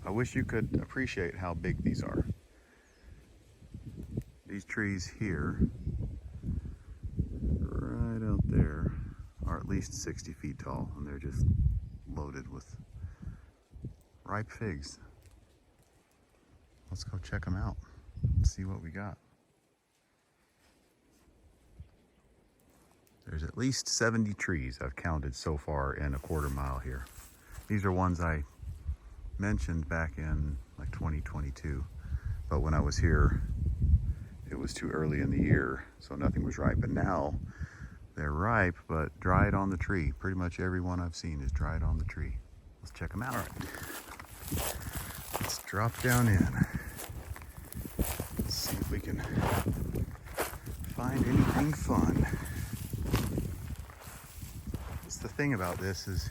I wish you could appreciate how big these are. These trees here, right out there, are at least 60 feet tall, and they're just loaded with ripe figs. Let's go check them out and see what we got. There's at least 70 trees I've counted so far in a quarter mile here. These are ones I mentioned back in like 2022, but when I was here, it was too early in the year, so nothing was ripe. And now they're ripe, but dried on the tree. Pretty much every one I've seen is dried on the tree. Let's check them out. All right. Let's drop down in. Let's see if we can find anything fun. That's the thing about this is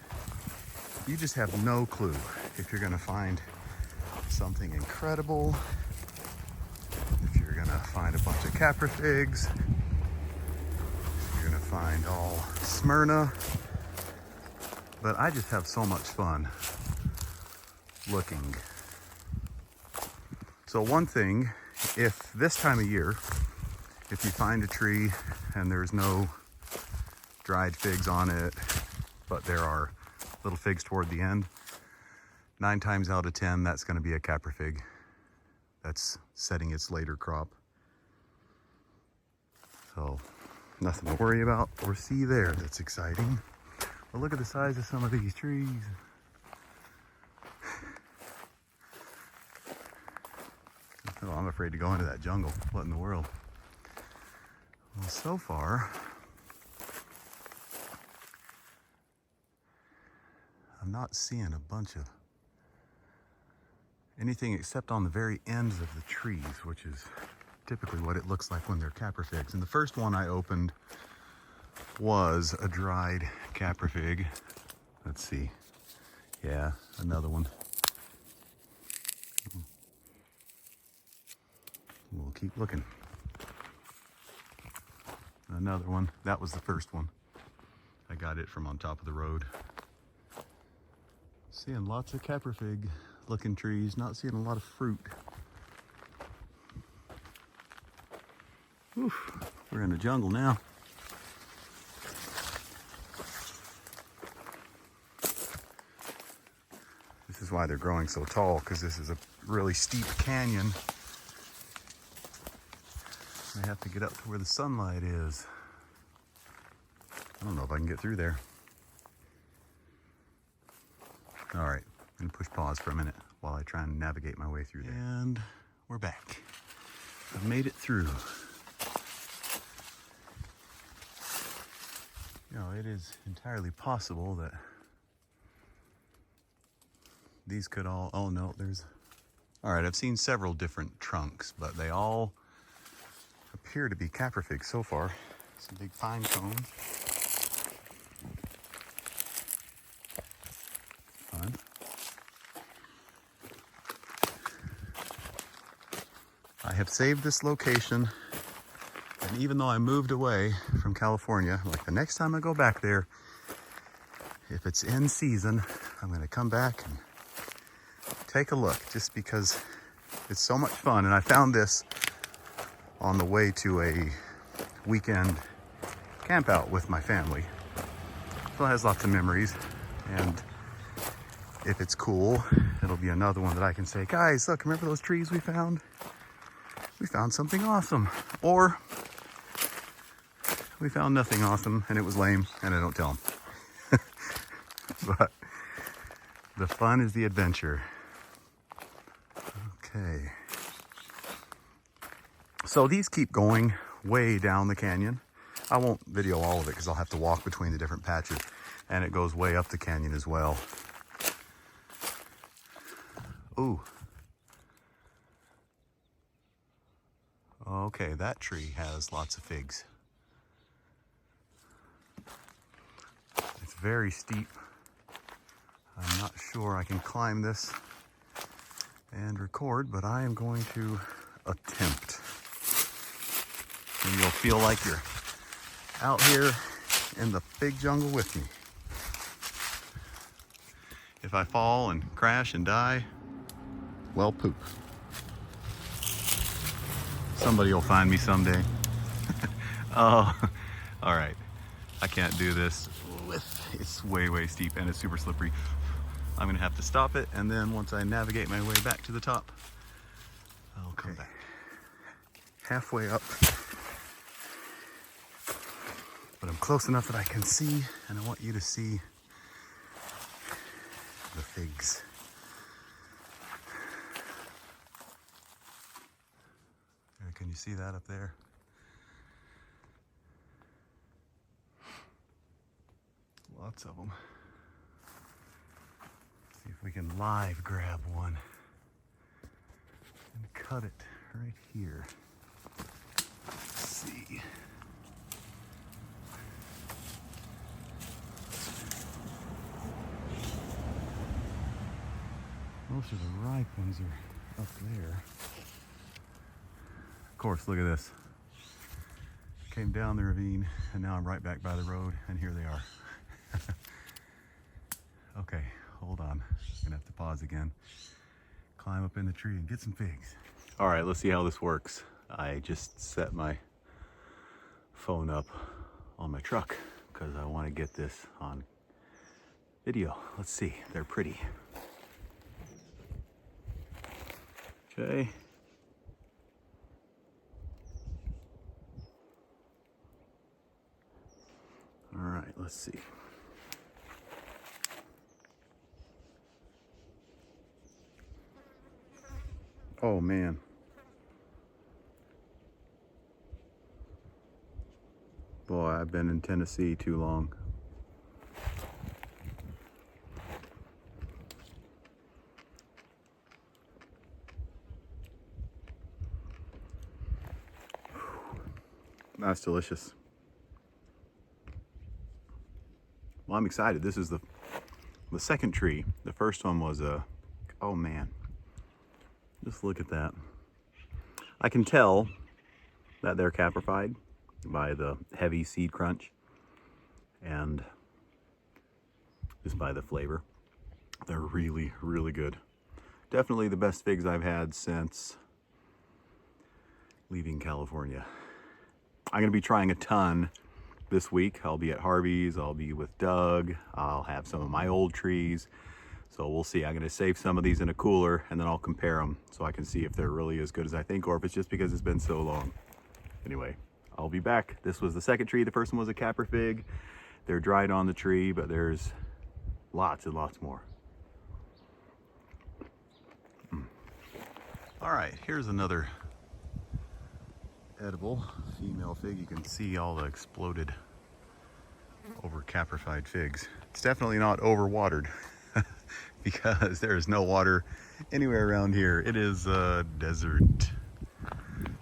you just have no clue if you're gonna find something incredible, if you're gonna find a bunch of caprifigs, if you're gonna find all Smyrna. But I just have so much fun looking. So one thing, if this time of year, if you find a tree and there's no dried figs on it, but there are little figs toward the end, 9 times out of 10, that's going to be a caprifig that's setting its later crop. So nothing to worry about or see there that's exciting. But look at the size of some of these trees. Oh, I'm afraid to go into that jungle. What in the world? Well, so far, I'm not seeing a bunch of anything except on the very ends of the trees, which is typically what it looks like when they're caprifigs. And the first one I opened was a dried caprifig. Let's see. Yeah, another one. We'll keep looking. Another one. That was the first one. I got it from on top of the road. Seeing lots of caprifig looking trees, not seeing a lot of fruit. Oof, we're in the jungle now. This is why they're growing so tall, because this is a really steep canyon. I have to get up to where the sunlight is. I don't know if I can get through there. All right, I'm gonna push pause for a minute while I try and navigate my way through there. And we're back. I've made it through. You know, it is entirely possible that these could all, oh no, there's, all right, I've seen several different trunks, but they all appear to be caprifig so far. Some big pine cone. Fun. I have saved this location, and even though I moved away from California, like the next time I go back there, if it's in season, I'm gonna come back and take a look, just because it's so much fun. And I found this on the way to a weekend camp out with my family. So it has lots of memories, and if it's cool, it'll be another one that I can say, guys, look, remember those trees we found? We found something awesome. Or we found nothing awesome and it was lame and I don't tell them. But the fun is the adventure. Okay. So these keep going way down the canyon. I won't video all of it because I'll have to walk between the different patches, and it goes way up the canyon as well. Ooh. Okay, that tree has lots of figs. It's very steep. I'm not sure I can climb this and record, but I am going to attempt. And you'll feel like you're out here in the big jungle with me. If I fall and crash and die, Well, poop. Somebody will find me someday. Oh, all right. I can't do this it's way, way steep and it's super slippery. I'm gonna have to stop it, and then once I navigate my way back to the top, I'll come back. Halfway up, but I'm close enough that I can see, and I want you to see the figs. Can you see that up there? Lots of them. See if we can live grab one and cut it right here. Let's see. Most of the ripe ones are up there. Of course, look at this. Came down the ravine and now I'm right back by the road, and here they are. Okay, hold on. I'm gonna have to pause again. Climb up in the tree and get some figs. All right, let's see how this works. I just set my phone up on my truck because I want to get this on video. Let's see, they're pretty. Okay. All right, let's see. Oh man. Boy, I've been in Tennessee too long. That's delicious. Well, I'm excited. This is the second tree. The first one was oh man. Just look at that. I can tell that they're caprified by the heavy seed crunch and just by the flavor. They're really, really good. Definitely the best figs I've had since leaving California. I'm gonna be trying a ton this week. I'll be at Harvey's, I'll be with Doug, I'll have some of my old trees. So we'll see. I'm gonna save some of these in a cooler and then I'll compare them so I can see if they're really as good as I think, or if it's just because it's been so long. Anyway, I'll be back. This was the second tree. The first one was a caprifig. They're dried on the tree, but there's lots and lots more. All right, here's another edible female fig. You can see all the exploded over caprified figs. It's definitely not overwatered because there is no water anywhere around here. It is a desert.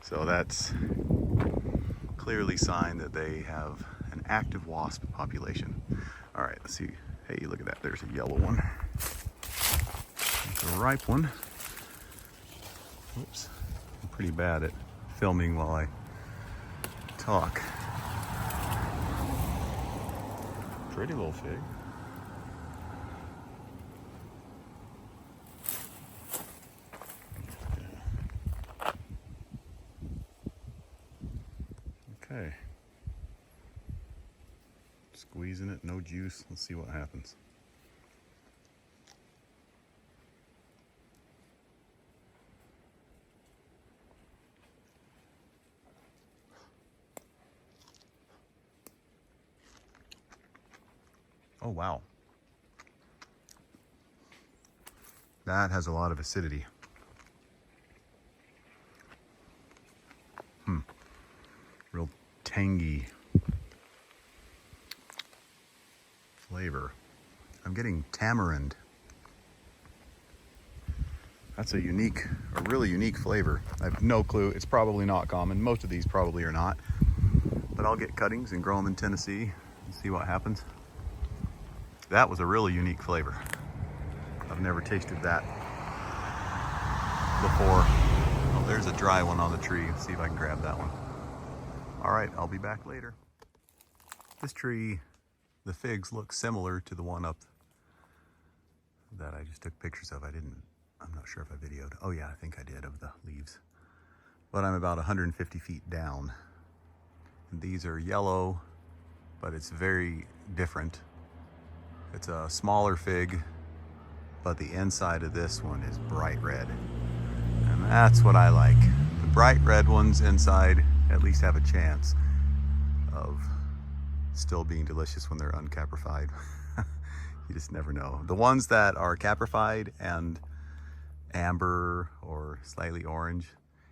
So that's clearly a sign that they have an active wasp population. All right, let's see. Hey, look at that. There's a yellow one. It's a ripe one. Oops, I'm pretty bad at filming while I talk. Pretty little fig. Okay. Squeezing it, no juice. Let's see what happens. Oh, wow. That has a lot of acidity. Real tangy flavor. I'm getting tamarind. That's a really unique flavor. I have no clue. It's probably not common. Most of these probably are not. But I'll get cuttings and grow them in Tennessee and see what happens. That was a really unique flavor. I've never tasted that before. Oh, there's a dry one on the tree. Let's see if I can grab that one. All right, I'll be back later. This tree, the figs look similar to the one up that I just took pictures of. I didn't I'm not sure if I videoed. Oh yeah, I think I did, of the leaves. But I'm about 150 feet down. And these are yellow, but it's very different. It's a smaller fig, but the inside of this one is bright red. And that's what I like. The bright red ones inside at least have a chance of still being delicious when they're uncaprified. You just never know. The ones that are caprified and amber or slightly orange,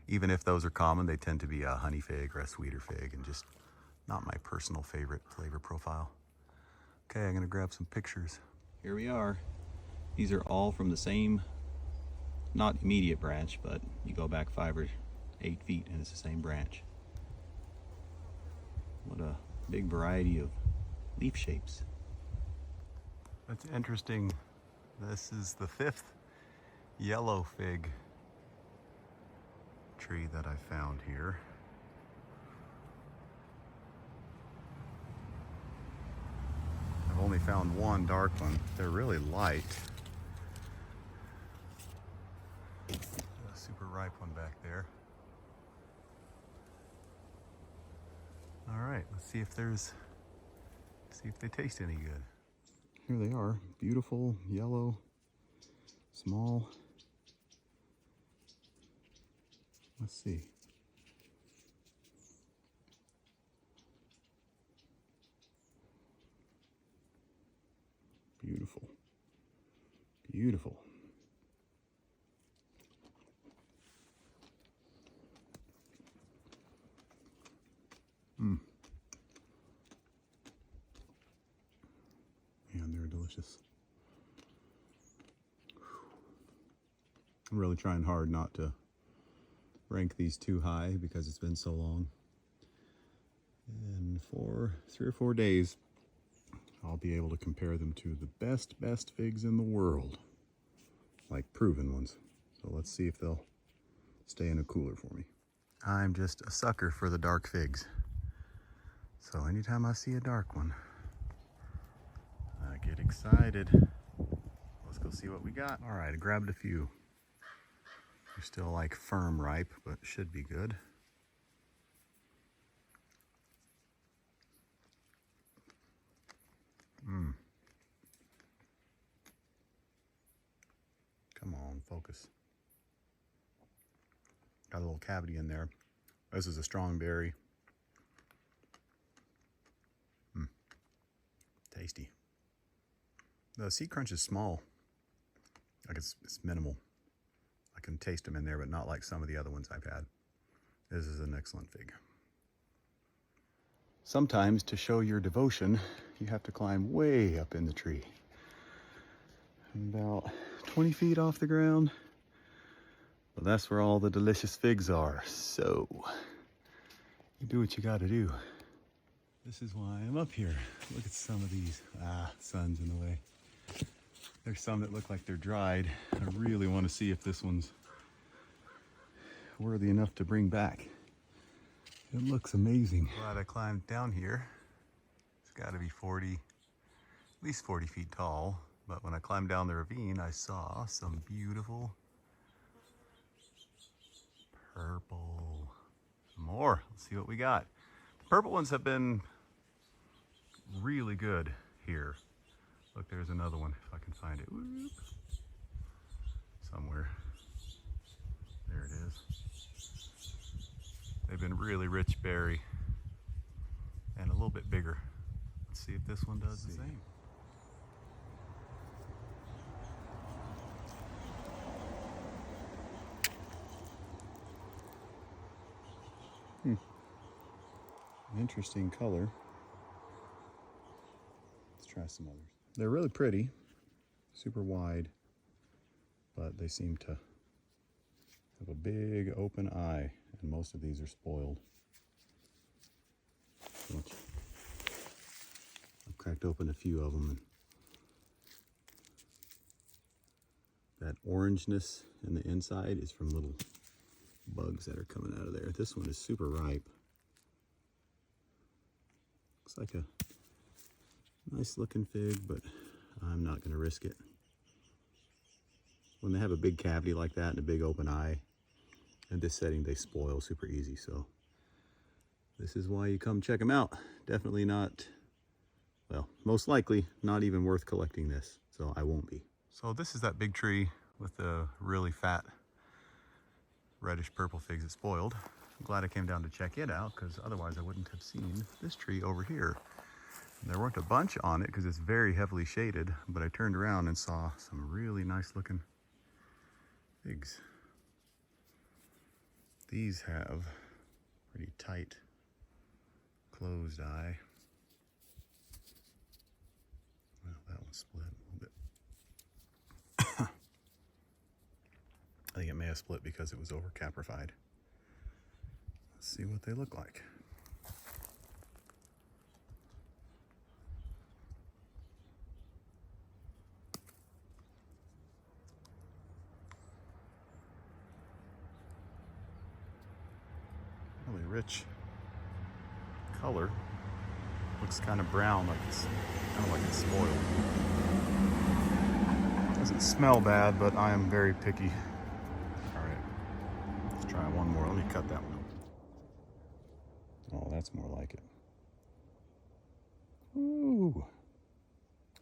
even if those are common, they tend to be a honey fig or a sweeter fig, and just not my personal favorite flavor profile. Okay, I'm gonna grab some pictures. Here we are. These are all from the same, not immediate branch, but you go back 5 or 8 feet and it's the same branch. What a big variety of leaf shapes. That's interesting. This is the 5th yellow fig tree that I found here. I've only found one dark one. They're really light. A super ripe one back there. All right, let's see if they taste any good. Here they are, beautiful, yellow, small. Let's see. Beautiful, beautiful. Man, they're delicious. I'm really trying hard not to rank these too high because it's been so long. And for 3 or 4 days, I'll be able to compare them to the best figs in the world, like proven ones. So let's see if they'll stay in a cooler for me. I'm just a sucker for the dark figs. So anytime I see a dark one, I get excited. Let's go see what we got. All right, I grabbed a few. They're still like firm ripe, but should be good. Come on, focus. Got a little cavity in there. This is a strong berry. Tasty. The seed crunch is small. Like it's minimal. I can taste them in there, but not like some of the other ones I've had. This is an excellent fig. Sometimes to show your devotion, you have to climb way up in the tree. About 20 feet off the ground. But that's where all the delicious figs are. So you do what you gotta do. This is why I'm up here. Look at some of these. Sun's in the way. There's some that look like they're dried. I really want to see if this one's worthy enough to bring back. It looks amazing. Glad I climbed down here. It's got to be 40, at least 40 feet tall. But when I climbed down the ravine, I saw some beautiful purple. Some more. Let's see what we got. The purple ones have been really good here. Look, there's another one, if I can find it. Whoop. Somewhere. There it is. They've been really rich berry and a little bit bigger. Let's see if this one does the same. Interesting color. Let's try some others. They're really pretty, super wide, but they seem to have a big open eye, and most of these are spoiled. I've cracked open a few of them, and that orangeness in the inside is from little bugs that are coming out of there. This one is super ripe. Looks like a nice looking fig, but I'm not going to risk it. when they have a big cavity like that and a big open eye, in this setting they spoil super easy. So this is why you come check them out. Definitely not, well, most likely not even worth collecting this, so I won't be. So this is that big tree with the really fat reddish purple figs that spoiled. I'm glad I came down to check it out, because otherwise I wouldn't have seen this tree over here. And there weren't a bunch on it because it's very heavily shaded, but I turned around and saw some really nice looking figs. These have pretty tight closed eye. Well, that one split a little bit. I think it may have split because it was over caprified. Let's see what they look like. Really rich color. Looks kind of brown, like it's kind of like it's spoiled. Doesn't smell bad, but I am very picky. All right, let's try one more. Let me cut that one. Oh, that's more like it. Ooh.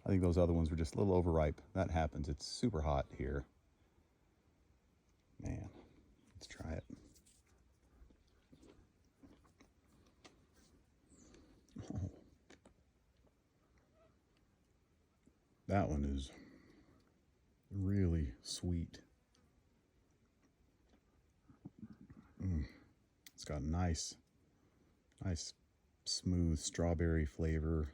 I think those other ones were just a little overripe. That happens. It's super hot here. Man, let's try it. Oh. That one is really sweet. It's got nice smooth strawberry flavor.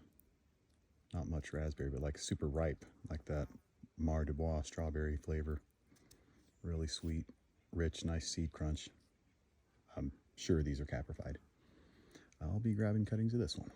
Not much raspberry, but like super ripe, like that Mar de Bois strawberry flavor. Really sweet, rich, nice seed crunch. I'm sure these are caprified. I'll be grabbing cuttings of this one.